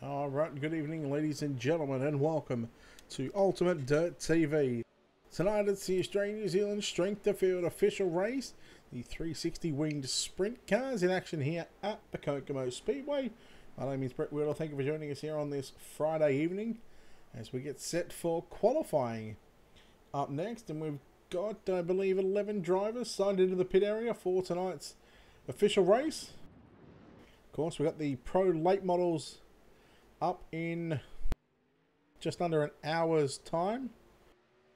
Alright, good evening ladies and gentlemen, and welcome to Ultimate Dirt TV. Tonight it's the Australian New Zealand Strength to Field official race, the 360 winged sprint cars in action here at the Kokomo Speedway. My name is Brett Wheeler, thank you for joining us here on this Friday evening as we get set for qualifying. Up next, and we've got, I believe, 11 drivers signed into the pit area for tonight's official race. Of course, we've got the Pro late models up in just under an hour's time.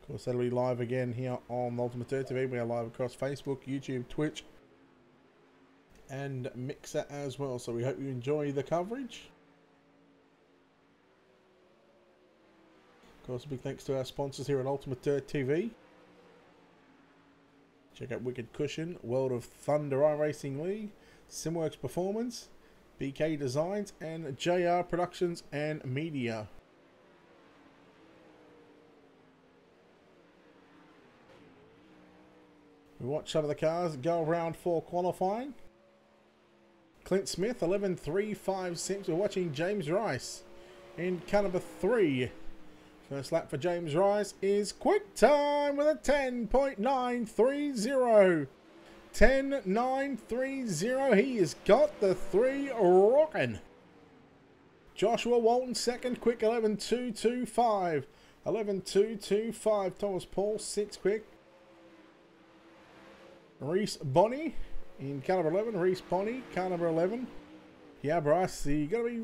Of course, that'll be live again here on Ultimate Dirt TV. We are live across Facebook, YouTube, Twitch, and Mixer as well. So we hope you enjoy the coverage. Of course, a big thanks to our sponsors here at Ultimate Dirt TV. Check out Wicked Cushion, World of Thunder iRacing League, Simworks Performance, BK Designs, and JR Productions and Media. We watch some of the cars go around for qualifying. Clint Smith, 11.356. We're watching James Rice in car number 3. First lap for James Rice is quick time with a 10.930. 10.930. He has got the 3 rocking. Joshua Walton second, quick 11.225. 11.225. Thomas Paul 6 quick. Reese Bonney in car number 11. Reese Bonney, car number 11. Yeah, Bryce, you got to be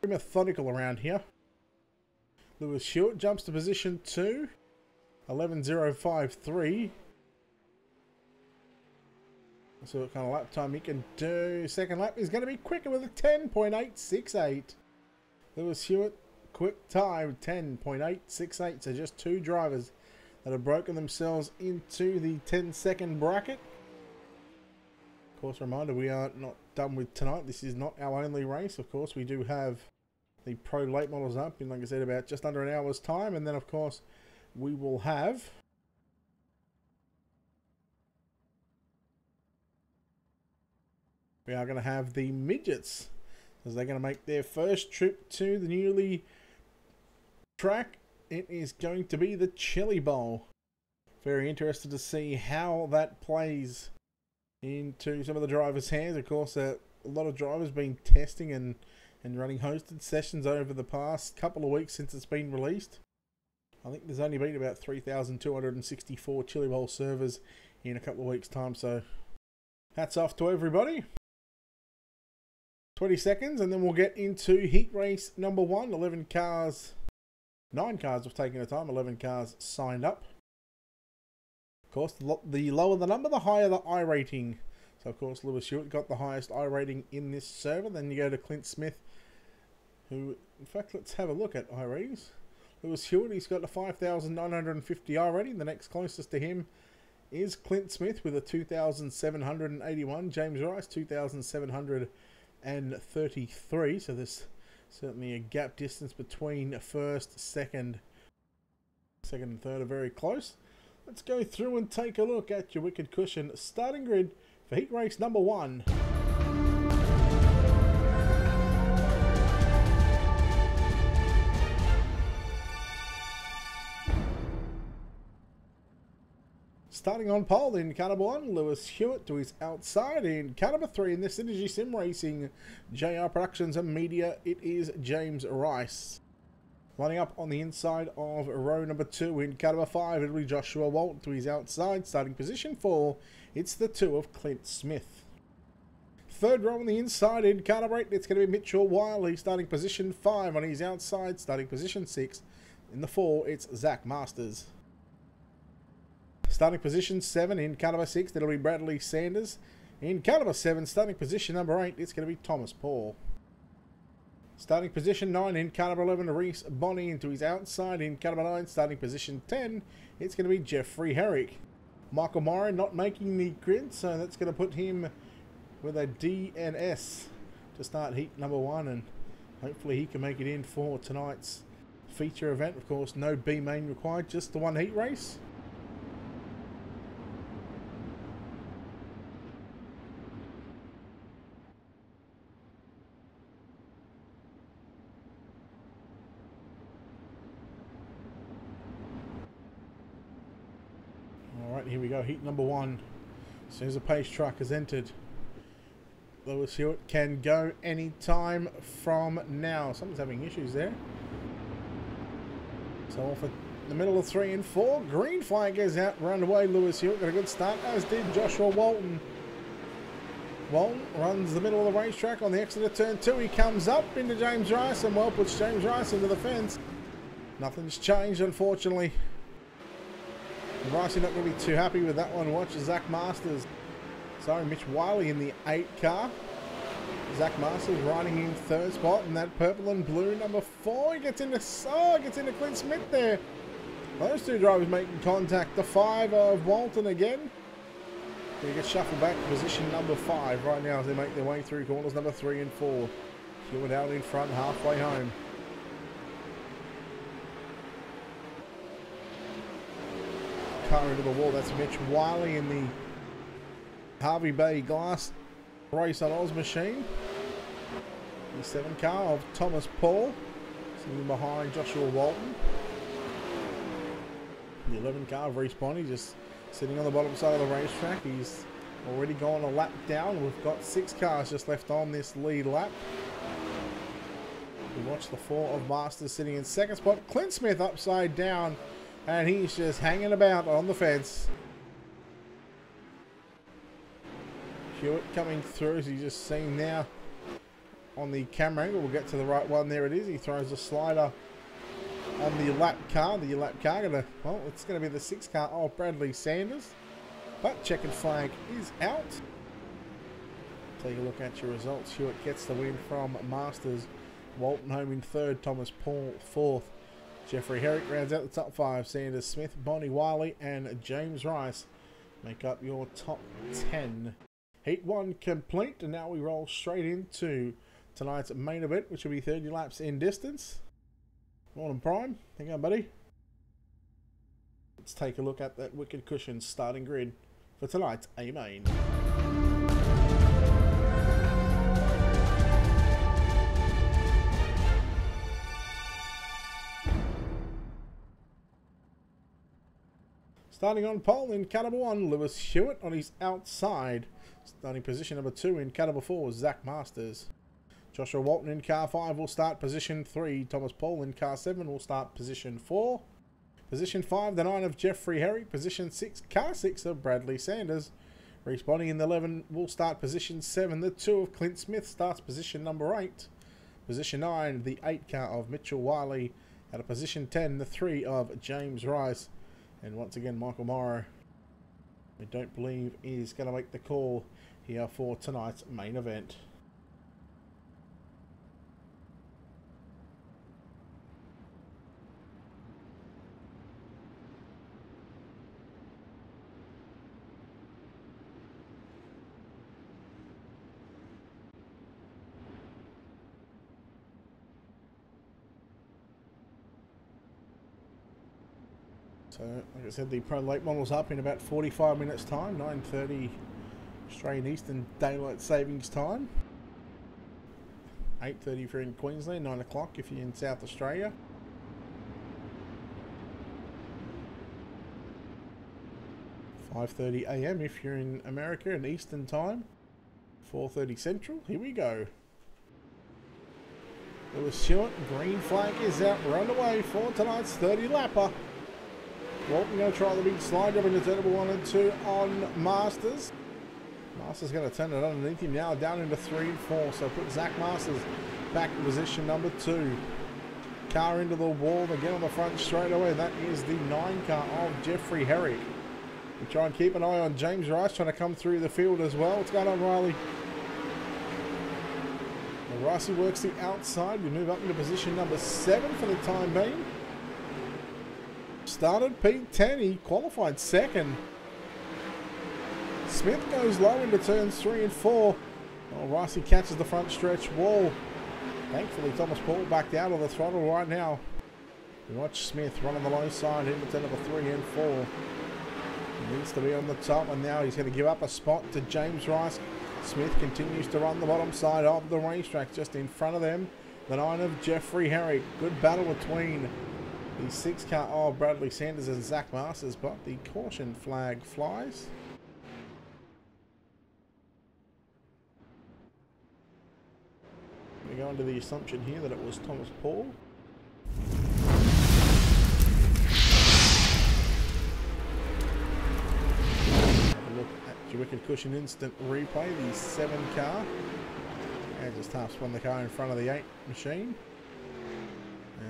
very methodical around here. Lewis Stewart jumps to position 2. 11.053. So what kind of lap time he can do. Second lap is going to be quicker with a 10.868. Lewis Stewart, quick time, 10.868. So just 2 drivers that have broken themselves into the 10-second bracket. Of course, reminder, we are not done with tonight. This is not our only race. Of course, we do have the Pro late models up in, like I said, about just under an hour's time. And then, of course, we will have... we are going to have the midgets, as they're going to make their first trip to the newly track. It is going to be the Chili Bowl. Very interested to see how that plays into some of the drivers' hands. Of course, a lot of drivers been testing and running hosted sessions over the past couple of weeks since it's been released. I think there's only been about 3,264 Chili Bowl servers in a couple of weeks' time, so hats off to everybody. 20 seconds, and then we'll get into heat race number 1. 11 cars, 9 cars have taken the time, 11 cars signed up. Of course, the lower the number, the higher the I rating. So, of course, Lewis Stewart got the highest I rating in this server. Then you go to Clint Smith, who, in fact, let's have a look at I ratings. Lewis Stewart, he's got a 5,950 I rating. The next closest to him is Clint Smith with a 2,781. James Rice, 2,733. So there's certainly a gap distance between first, second and third are very close. Let's go through and take a look at your Wicked Cushion starting grid for heat race number 1. Starting on pole in car number 1, Lewis Stewart to his outside. In car number 3 in this Synergy Sim Racing, JR Productions and Media, it is James Rice. Lining up on the inside of row number 2 in car number 5, it'll be Joshua Walton to his outside. Starting position 4, it's the 2 of Clint Smith. Third row on the inside in car number 8, it's going to be Mitchell Wiley. Starting position 5 on his outside. Starting position 6, in the 4, it's Zach Masters. Starting position 7 in car number 6, that'll be Bradley Sanders. In car number 7, starting position number 8, it's going to be Thomas Paul. Starting position 9 in car number 11, Reese Bonney into his outside. In car number 9, starting position 10, it's going to be Jeffrey Herrick. Michael Myron not making the grid, so that's going to put him with a DNS to start heat number 1, and hopefully he can make it in for tonight's feature event. Of course, no B main required, just the 1 heat race. Here we go, heat number 1. As soon as the pace truck has entered, Lewis Hewitt can go any time from now. Someone's having issues there. So off at the middle of 3 and 4. Green flag goes out, run away. Lewis Hewitt got a good start, as did Joshua Walton. Walton runs the middle of the racetrack on the exit of turn 2. He comes up into James Rice and well puts James Rice into the fence. Nothing's changed, unfortunately. Rice not going to be too happy with that one. Watch Zach Masters. Sorry, Mitch Wiley in the 8 car. Zach Masters riding in 3rd spot in that purple and blue number 4. He gets into Clint Smith there. Those two drivers making contact. The 5 of Walton again. He gets shuffled back to position number 5 right now as they make their way through corners number 3 and 4. Hewitt out in front, halfway home. Car into the wall. That's Mitch Wiley in the Harvey Bay Glass Race on Oz machine. The 7 car of Thomas Paul sitting behind Joshua Walton. The 11 car of Reese Bonney just sitting on the bottom side of the racetrack. He's already gone a lap down. We've got 6 cars just left on this lead lap. We watch the 4 of Masters sitting in 2nd spot. Clint Smith upside down, and he's just hanging about on the fence. Hewitt coming through, as you just seen now on the camera angle. We'll get to the right one. There it is. He throws a slider on the lap car. The lap car gonna, well, it's going to be the 6 car of Bradley Sanders. But checkered flag is out. Take a look at your results. Hewitt gets the win from Masters. Walton home in 3rd. Thomas Paul 4th. Jeffrey Herrick rounds out the top 5. Sanders, Smith, Bonnie Wiley and James Rice make up your top 10. Heat 1 complete, and now we roll straight into tonight's main event, which will be 30 laps in distance. Morning, Prime. Hang on, buddy. Let's take a look at that Wicked Cushion starting grid for tonight's A-Main. Starting on pole in car number 1, Lewis Hewitt on his outside. Starting position number 2 in car number 4, Zach Masters. Joshua Walton in car 5 will start position 3. Thomas Paul in car 7 will start position 4. Position 5, the 9 of Jeffrey Herrick. Position 6, car 6 of Bradley Sanders. Reese Bonney in the 11 will start position 7. The 2 of Clint Smith starts position number 8. Position 9, the 8 car of Mitchell Wiley. At a position 10, the 3 of James Rice. And once again, Michael Morrow, I don't believe is going to make the call here for tonight's main event. So, like I said, the Pro Late model's up in about 45 minutes time, 9:30 Australian Eastern Daylight Savings Time. 8:30 if you're in Queensland, 9 o'clock if you're in South Australia. $5:30 AM if you're in America and Eastern Time. 4:30 Central. Here we go. Lewis Hewitt, green flag is out, run away for tonight's 30 lapper. Walton going to try the big slide job into turn number 1 and 2 on Masters. Masters going to turn it underneath him now, down into 3 and 4. So put Zach Masters back in position number 2. Car into the wall again on the front straight away. That is the 9 car of Jeffrey Herrick. We try and keep an eye on James Rice trying to come through the field as well. What's going on, Riley? Well, Ricey works the outside. We move up into position number 7 for the time being. Started P10, he qualified 2nd. Smith goes low into turns 3 and 4. Oh, Ricey catches the front stretch wall. Thankfully, Thomas Paul backed out of the throttle right now. We watch Smith run on the low side into turn number 3 and 4. He needs to be on the top, and now he's going to give up a spot to James Rice. Smith continues to run the bottom side of the racetrack, just in front of them. The 9 of Jeffrey Herrick. Good battle between The 6 car of Bradley Sanders and Zach Masters, but the caution flag flies. We go under the assumption here that it was Thomas Paul. Have a look at your wicked cushion instant replay, the 7 car. And just half spun the car in front of the 8 machine.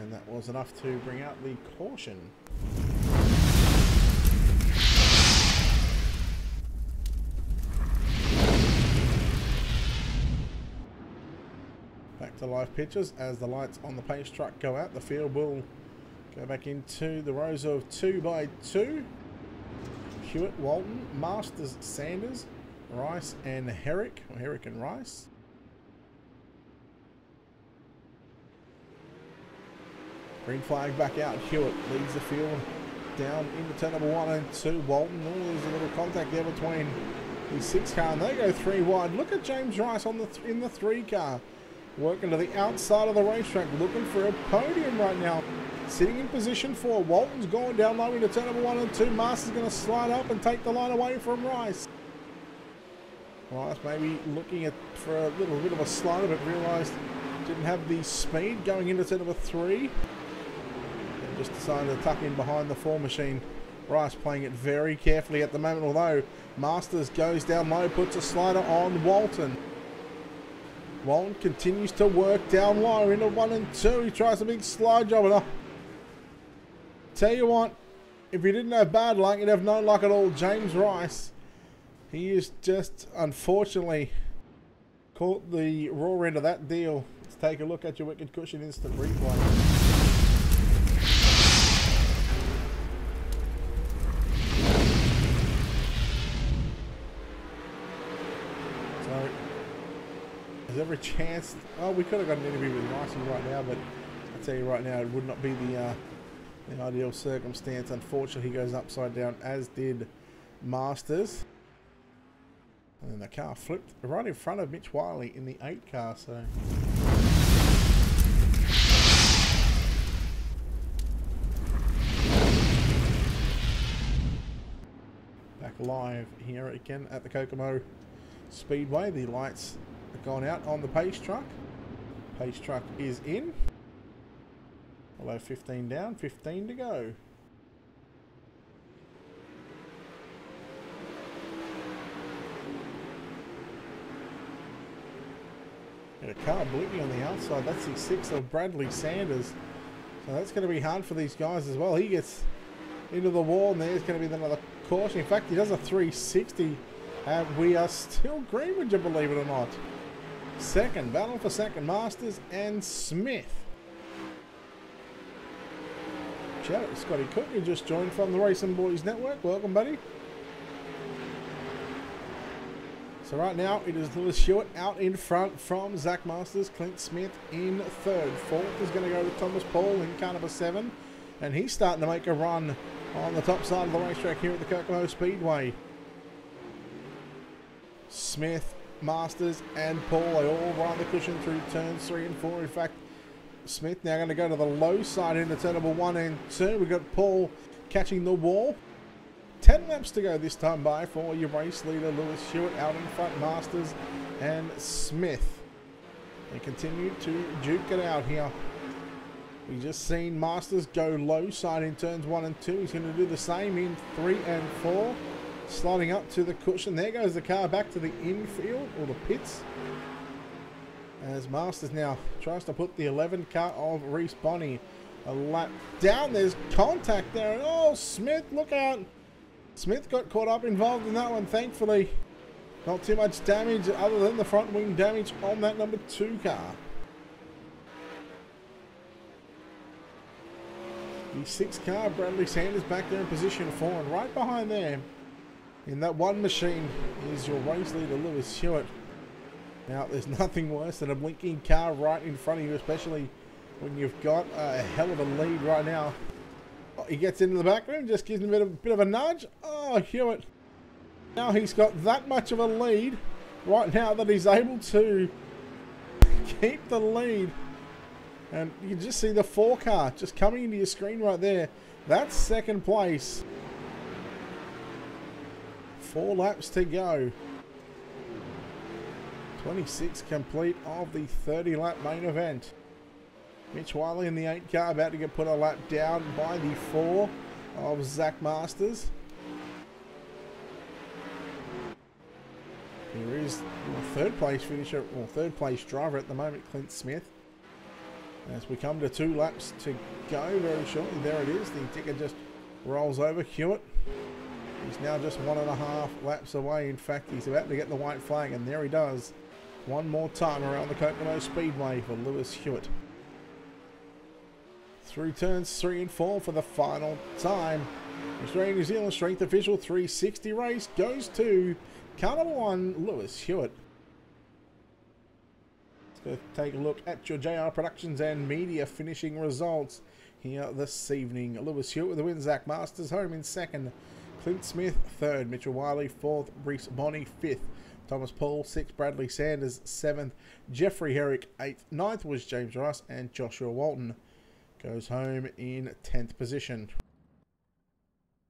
And that was enough to bring out the caution. Back to live pictures as the lights on the pace truck go out. The field will go back into the rows of 2 by 2. Hewitt, Walton, Masters, Sanders, Rice and Herrick, or Herrick and Rice. Green flag back out. Hewitt leads the field down into turn number 1 and 2. Walton, oh, there's a little contact there between the 6 car and they go 3 wide. Look at James Rice on in the 3 car. Working to the outside of the racetrack, looking for a podium right now. Sitting in position 4. Walton's going down low into turn number 1 and 2. Masters going to slide up and take the line away from Rice. Rice maybe looking for a little bit of a slider, but realised didn't have the speed going into turn number 3. Just decided to tuck in behind the 4 machine. Rice playing it very carefully at the moment, although Masters goes down low, puts a slider on Walton. Walton continues to work down low into 1 and 2. He tries a big slide job. And tell you what, if you didn't have bad luck, you'd have no luck at all. James Rice, he is just unfortunately caught the raw end of that deal. Let's take a look at your wicked cushion instant replay. There's every chance. Oh, we could have got an interview with Ricey right now, but I tell you right now, it would not be the ideal circumstance. Unfortunately, he goes upside down, as did Masters. And then the car flipped right in front of Mitch Wiley in the 8 car. So back live here again at the Kokomo Speedway. The lights gone out on the pace truck. Pace truck is in. Although 15 down, 15 to go. Got a car blinking on the outside. That's the 6 of Bradley Sanders. So that's going to be hard for these guys as well. He gets into the wall and there's going to be another caution. In fact, he does a 360. We are still green, would you believe it or not? Second, battle for second, Masters and Smith. Shout out to Scotty Cook, who just joined from the Racing Boys Network. Welcome, buddy. So right now, it is Lewis Hewitt out in front from Zach Masters. Clint Smith in 3rd. 4th is going to go to Thomas Paul in car number 7. And he's starting to make a run on the top side of the racetrack here at the Kokomo Speedway. Smith, Masters and Paul, they all run the cushion through turns 3 and 4. In fact, Smith now going to go to the low side into turn number 1 and 2. We've got Paul catching the wall. 10 laps to go this time by for your race leader, Lewis Hewitt, out in front, Masters and Smith. They continue to duke it out here. We've just seen Masters go low side in turns 1 and 2. He's going to do the same in 3 and 4. Sliding up to the cushion. There goes the car back to the infield, or the pits. As Masters now tries to put the 11 car of Reese Bonney a lap down. There's contact there. And oh, Smith, look out. Smith got caught up involved in that one. Thankfully, not too much damage other than the front wing damage on that number 2 car. The 6 car, Bradley Sanders, back there in position 4. And right behind there, in that 1 machine, is your race leader, Lewis Hewitt. Now, there's nothing worse than a blinking car right in front of you, especially when you've got a hell of a lead right now. Oh, he gets into the back room, just gives him a bit of a nudge. Oh, Hewitt. Now he's got that much of a lead right now that he's able to keep the lead. And you can just see the 4 car just coming into your screen right there. That's second place. 4 laps to go. 26 complete of the 30 lap main event. Mitch Wiley in the 8 car about to get put a lap down by the 4 of Zach Masters. Here is third place finisher, or third place driver at the moment, Clint Smith. As we come to 2 laps to go very shortly, there it is. The ticker just rolls over. Hewitt, he's now just 1.5 laps away. In fact, he's about to get the white flag, and there he does. One more time around the Kokomo Speedway for Lewis Hewitt. Through turns 3 and 4 for the final time. Australia New Zealand Strength Official 360 race goes to car number 1, Lewis Hewitt. Let's go take a look at your JR Productions and Media finishing results here this evening. Lewis Hewitt with the win. Zach Masters home in 2nd. Clint Smith 3rd. Mitchell Wiley 4th. Reese Bonney 5th. Thomas Paul 6th. Bradley Sanders 7th. Jeffrey Herrick 8th. 9th was James Russ, and Joshua Walton goes home in 10th position.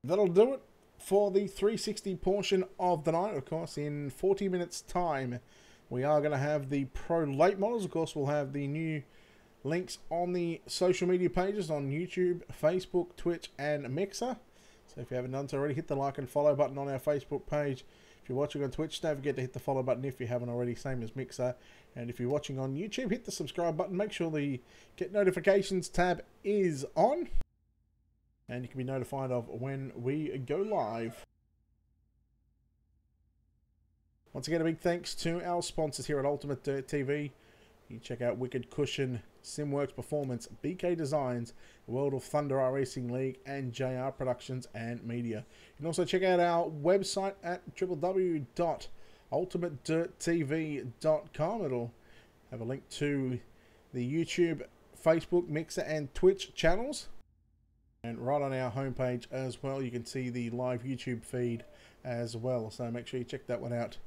That'll do it for the 360 portion of the night. Of course, in 40 minutes time, we are going to have the Pro Late Models. Of course, we'll have the new links on the social media pages on YouTube, Facebook, Twitch, and Mixer. So if you haven't done so already, hit the like and follow button on our Facebook page. If you're watching on Twitch, don't forget to hit the follow button if you haven't already, same as Mixer. And if you're watching on YouTube, hit the subscribe button. Make sure the Get Notifications tab is on. And you can be notified of when we go live. Once again, a big thanks to our sponsors here at Ultimate Dirt TV. You can check out Wicked Cushion, Simworks Performance, BK Designs, World of Thunder Racing League, and JR Productions and Media. You can also check out our website at www.ultimatedirttv.com. It'll have a link to the YouTube, Facebook, Mixer, and Twitch channels. And right on our homepage as well, you can see the live YouTube feed as well. So make sure you check that one out.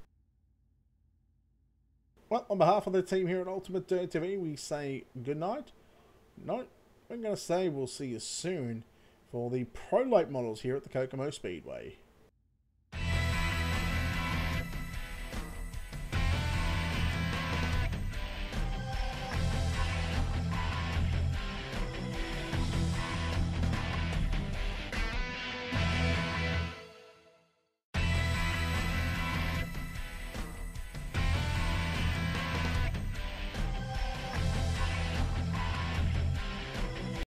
Well, on behalf of the team here at Ultimate Dirt TV, we say good night. No, I'm going to say we'll see you soon for the Pro Late Models here at the Kokomo Speedway.